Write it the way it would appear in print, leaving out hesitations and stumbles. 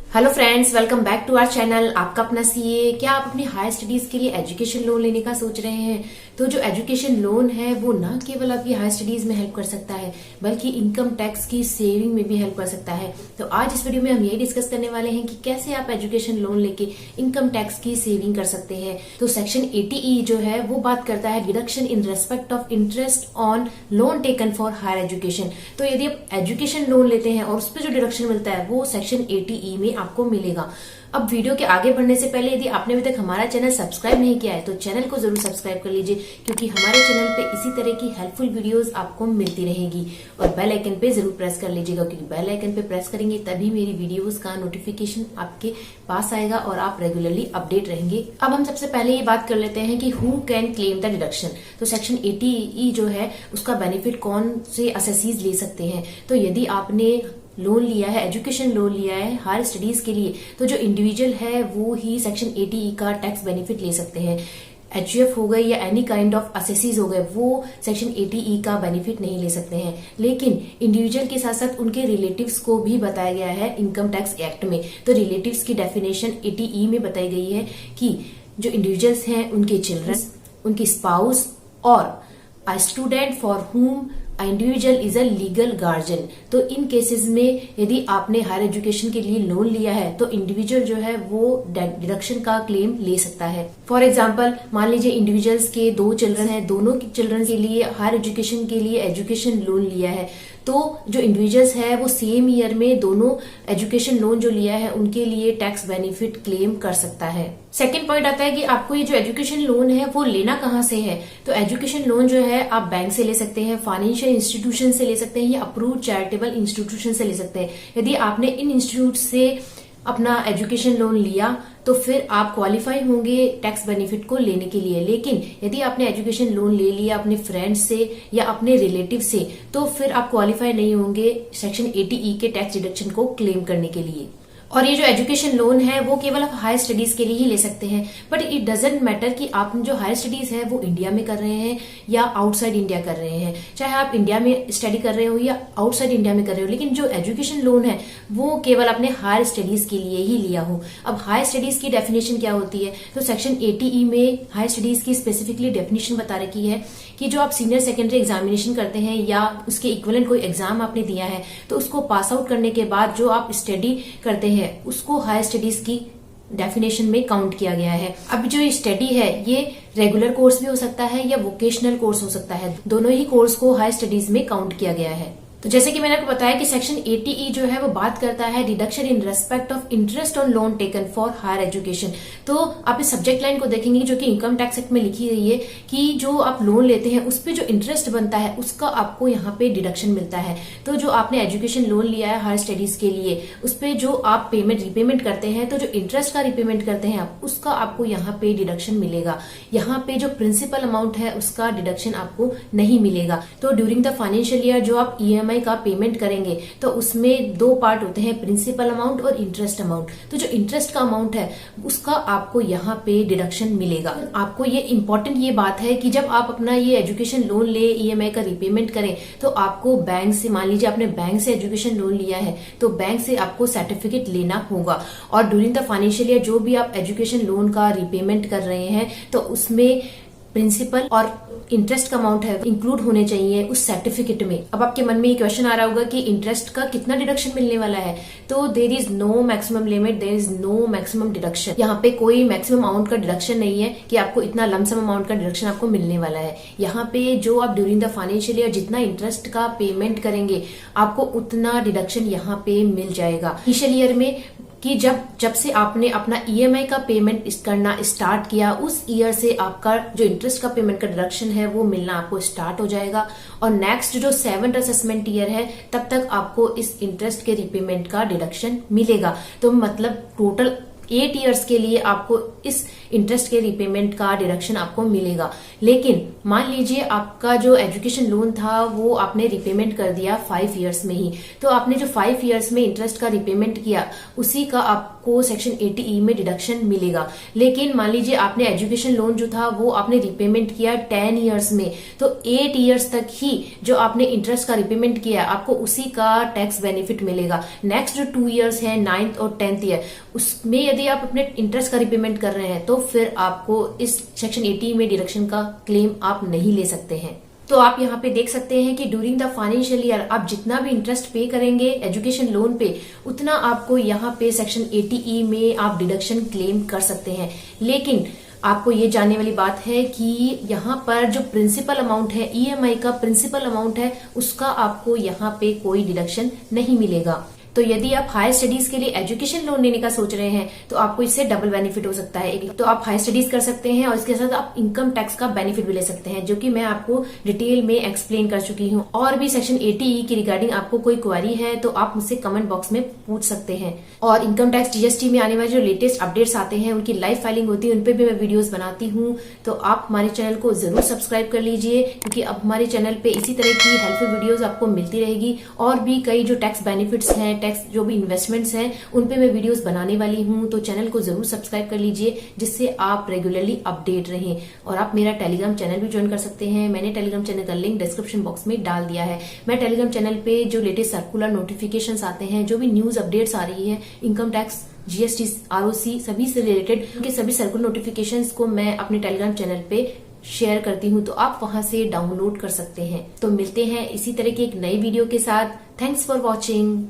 Hello friends, welcome back to our channel. आपका अपना CA. क्या आप अपनी हायर स्टडीज के लिए एजुकेशन लोन लेने का सोच रहे हैं? तो जो एजुकेशन लोन है वो न केवल आपकी हायर स्टडीज में हेल्प कर सकता है बल्कि इनकम टैक्स की सेविंग में भी हेल्प कर सकता है। तो आज इस वीडियो में हम यही डिस्कस करने वाले हैं कि कैसे आप एजुकेशन लोन लेके इनकम टैक्स की सेविंग कर सकते हैं। तो सेक्शन 80E जो है वो बात करता है deduction in respect of interest on loan taken for higher education. तो यदि आप एजुकेशन लोन लेते हैं और उस पर जो डिडक्शन मिलता है वो सेक्शन 80E में आपको मिलेगा। अब वीडियो के आगे बढ़ने से पहले यदि आपने अभी तक हमारा चैनल सब्सक्राइब नहीं किया है तो चैनल को जरूर सब्सक्राइब कर लीजिए, क्योंकि हमारे चैनल पे इसी तरह की हेल्पफुल वीडियोस आपको मिलती रहेगी। और बेल आइकन पे जरूर प्रेस कर लीजिएगा, क्योंकि बेल आइकन पे प्रेस करेंगे तभी मेरी वीडियोस का नोटिफिकेशन आपके पास आएगा और आप रेगुलरली अपडेट रहेंगे। अब हम सबसे पहले ये बात कर लेते हैं कि who can claim the deduction. तो सेक्शन 80E जो है उसका बेनिफिट कौन से असेसीज ले सकते हैं। तो यदि आपने लोन लिया है, एजुकेशन लोन लिया है हायर स्टडीज के लिए, तो जो इंडिविजुअल है वो ही सेक्शन 80E का टैक्स बेनिफिट ले सकते हैं। HUF हो गए या एनी काइंड ऑफ असेसीज हो गए वो सेक्शन 80E का बेनिफिट नहीं ले सकते हैं। लेकिन इंडिविजुअल के साथ साथ उनके रिलेटिव्स को भी बताया गया है इनकम टैक्स एक्ट में। तो रिलेटिव्स की डेफिनेशन 80E में बताई गई है कि जो इंडिविजुअल्स हैं उनके चिल्ड्रन, उनकी स्पाउस और अ स्टूडेंट फॉर हुम individual is a legal guardian. तो इन केसेस में यदि आपने हायर एजुकेशन के लिए लोन लिया है तो इंडिविजुअल जो है वो डिडक्शन का क्लेम ले सकता है। फॉर एग्जांपल, मान लीजिए इंडिविजुअल्स के 2 चिल्ड्रन हैं, दोनों चिल्ड्रन के लिए हायर एजुकेशन के लिए एजुकेशन लोन लिया है। तो जो इंडिविजुअल्स है वो सेम ईयर में दोनों एजुकेशन लोन जो लिया है उनके लिए टैक्स बेनिफिट क्लेम कर सकता है। सेकेंड पॉइंट आता है कि आपको ये जो एजुकेशन लोन है वो लेना कहाँ से है। तो एजुकेशन लोन जो है आप बैंक से ले सकते हैं, फाइनेंशियल इंस्टीट्यूशन से ले सकते हैं या अप्रूव्ड चैरिटेबल इंस्टीट्यूशन से ले सकते हैं। यदि आपने इन इंस्टीट्यूट से अपना एजुकेशन लोन लिया तो फिर आप क्वालिफाई होंगे टैक्स बेनिफिट को लेने के लिए। लेकिन यदि आपने एजुकेशन लोन ले लिया अपने फ्रेंड से या अपने रिलेटिव से तो फिर आप क्वालिफाई नहीं होंगे सेक्शन 80E के टैक्स डिडक्शन को क्लेम करने के लिए। और ये जो एजुकेशन लोन है वो केवल आप हायर स्टडीज के लिए ही ले सकते हैं। बट इट डजेंट मैटर कि आप जो हायर स्टडीज है वो इंडिया में कर रहे हैं या आउटसाइड इंडिया कर रहे हैं। चाहे आप इंडिया में स्टडी कर रहे हो या आउटसाइड इंडिया में कर रहे हो, लेकिन जो एजुकेशन लोन है वो केवल अपने हायर स्टडीज के लिए ही लिया हो। अब हायर स्टडीज की डेफिनेशन क्या होती है? तो सेक्शन 80E में हायर स्टडीज की स्पेसिफिकली डेफिनेशन बता रखी है कि जो आप सीनियर सेकेंडरी एग्जामिनेशन करते हैं या उसके इक्विवेलेंट कोई एग्जाम आपने दिया है तो उसको पास आउट करने के बाद जो आप स्टडी करते हैं उसको हायर स्टडीज की डेफिनेशन में काउंट किया गया है। अब जो ये स्टडी है ये रेगुलर कोर्स भी हो सकता है या वोकेशनल कोर्स हो सकता है। दोनों ही कोर्स को हायर स्टडीज में काउंट किया गया है। तो जैसे कि मैंने आपको बताया कि सेक्शन 80E जो है वो बात करता है deduction in respect of interest on loan taken for higher education. तो आप इस सब्जेक्ट लाइन को देखेंगे जो कि इनकम टैक्स एक्ट में लिखी गई है कि जो आप लोन लेते हैं उस पे जो इंटरेस्ट बनता है उसका आपको यहाँ पे डिडक्शन मिलता है। तो जो आपने एजुकेशन लोन लिया है हायर स्टडीज के लिए उस पे जो आप रिपेमेंट करते हैं, तो जो इंटरेस्ट का रिपेमेंट करते हैं आप उसका आपको यहाँ पे डिडक्शन मिलेगा। यहाँ पे जो प्रिंसिपल अमाउंट है उसका डिडक्शन आपको नहीं मिलेगा। तो ड्यूरिंग द फाइनेंशियल ईयर जो आप EMI का पेमेंट करेंगे तो उसमें 2 पार्ट होते हैं, प्रिंसिपल अमाउंट और इंटरेस्ट अमाउंट। तो जो इंटरेस्ट का अमाउंट है उसका आपको यहाँ पे डिडक्शन मिलेगा। आपको ये इंपॉर्टेंट ये बात है कि जब आप अपना ये एजुकेशन लोन ले EMI का रिपेमेंट करें तो आपको बैंक से, मान लीजिए आपने बैंक से एजुकेशन लोन लिया है तो बैंक से आपको सर्टिफिकेट लेना होगा। और ड्यूरिंग द फाइनेंशियल ईयर जो भी आप एजुकेशन लोन का रिपेमेंट कर रहे हैं तो उसमें प्रिंसिपल और इंटरेस्ट का अमाउंट है इंक्लूड होने चाहिए उस सर्टिफिकेट में। अब आपके मन में ये क्वेश्चन आ रहा होगा कि इंटरेस्ट का कितना डिडक्शन मिलने वाला है। तो there is no maximum limit, there is no maximum deduction. यहाँ पे कोई मैक्सिमम अमाउंट का डिडक्शन नहीं है कि आपको इतना लमसम अमाउंट का डिडक्शन आपको मिलने वाला है। यहाँ पे जो आप ड्यूरिंग द फाइनेंशियल ईयर जितना इंटरेस्ट का पेमेंट करेंगे आपको उतना डिडक्शन यहाँ पे मिल जाएगा। इनिशियल ईयर में कि जब से आपने अपना EMI का पेमेंट करना स्टार्ट किया उस ईयर से आपका जो इंटरेस्ट का पेमेंट का डिडक्शन है वो मिलना आपको स्टार्ट हो जाएगा। और नेक्स्ट जो 7th असेसमेंट ईयर है तब तक आपको इस इंटरेस्ट के रिपेमेंट का डिडक्शन मिलेगा। तो मतलब टोटल 8 ईयर्स के लिए आपको इस इंटरेस्ट के रिपेमेंट का डिडक्शन आपको मिलेगा। लेकिन मान लीजिए आपका जो एजुकेशन लोन था वो आपने रिपेमेंट कर दिया 5 इयर्स में ही, तो आपने जो 5 इयर्स में इंटरेस्ट का रिपेमेंट किया उसी का आपको सेक्शन 80E में डिडक्शन मिलेगा। लेकिन मान लीजिए आपने एजुकेशन लोन जो था वो आपने रिपेमेंट किया 10 इयर्स में, तो 8 इयर्स तक ही जो आपने इंटरेस्ट का रिपेमेंट किया आपको उसी का टैक्स बेनिफिट मिलेगा। नेक्स्ट जो 2 इयर्स है, 9th और 10th ईयर, उसमें यदि आप अपने इंटरेस्ट का रिपेमेंट कर रहे हैं तो फिर आपको इस सेक्शन 80 में डिडक्शन का क्लेम आप नहीं ले सकते हैं। तो आप यहाँ पे देख सकते हैं कि ड्यूरिंग द फाइनेंशियल ईयर आप जितना भी इंटरेस्ट पे करेंगे एजुकेशन लोन पे उतना आपको यहाँ पे सेक्शन 80E में आप डिडक्शन क्लेम कर सकते हैं। लेकिन आपको ये जानने वाली बात है कि यहाँ पर जो प्रिंसिपल अमाउंट है, EMI का प्रिंसिपल अमाउंट है, उसका आपको यहाँ पे कोई डिडक्शन नहीं मिलेगा। तो यदि आप हायर स्टडीज के लिए एजुकेशन लोन लेने का सोच रहे हैं तो आपको इससे डबल बेनिफिट हो सकता है। एक तो आप हायर स्टडीज कर सकते हैं और इसके साथ आप इनकम टैक्स का बेनिफिट भी ले सकते हैं, जो कि मैं आपको डिटेल में एक्सप्लेन कर चुकी हूँ। और भी सेक्शन 80E की रिगार्डिंग आपको कोई क्वेरी है तो आप मुझसे कमेंट बॉक्स में पूछ सकते हैं। और इनकम टैक्स GST में आने वाले जो लेटेस्ट अपडेट्स आते हैं, उनकी लाइव फाइलिंग होती है, उनपे भी मैं वीडियोस बनाती हूँ। तो आप हमारे चैनल को जरूर सब्सक्राइब कर लीजिए, क्योंकि अब हमारे चैनल पे इसी तरह की हेल्पफुल वीडियोस आपको मिलती रहेगी। और भी कई जो टैक्स बेनिफिट्स हैं, टैक्स जो भी इन्वेस्टमेंट्स हैं, उन पे मैं वीडियोस बनाने वाली हूँ। तो चैनल को जरूर सब्सक्राइब कर लीजिए, जिससे आप रेगुलरली अपडेट रहें। और आप मेरा टेलीग्राम चैनल भी ज्वाइन कर सकते हैं। मैंने टेलीग्राम चैनल का लिंक डिस्क्रिप्शन बॉक्स में डाल दिया है। मैं टेलीग्राम चैनल पे जो लेटेस्ट सर्कुलर नोटिफिकेशंस आते हैं, जो भी न्यूज अपडेट्स आ रही है, इनकम टैक्स, GST, ROC सभी से रिलेटेड उनके सभी सर्कुलर नोटिफिकेशंस को मैं अपने टेलीग्राम चैनल पे शेयर करती हूँ, तो आप वहां से डाउनलोड कर सकते हैं। तो मिलते हैं इसी तरह की एक नई वीडियो के साथ। Thanks for watching.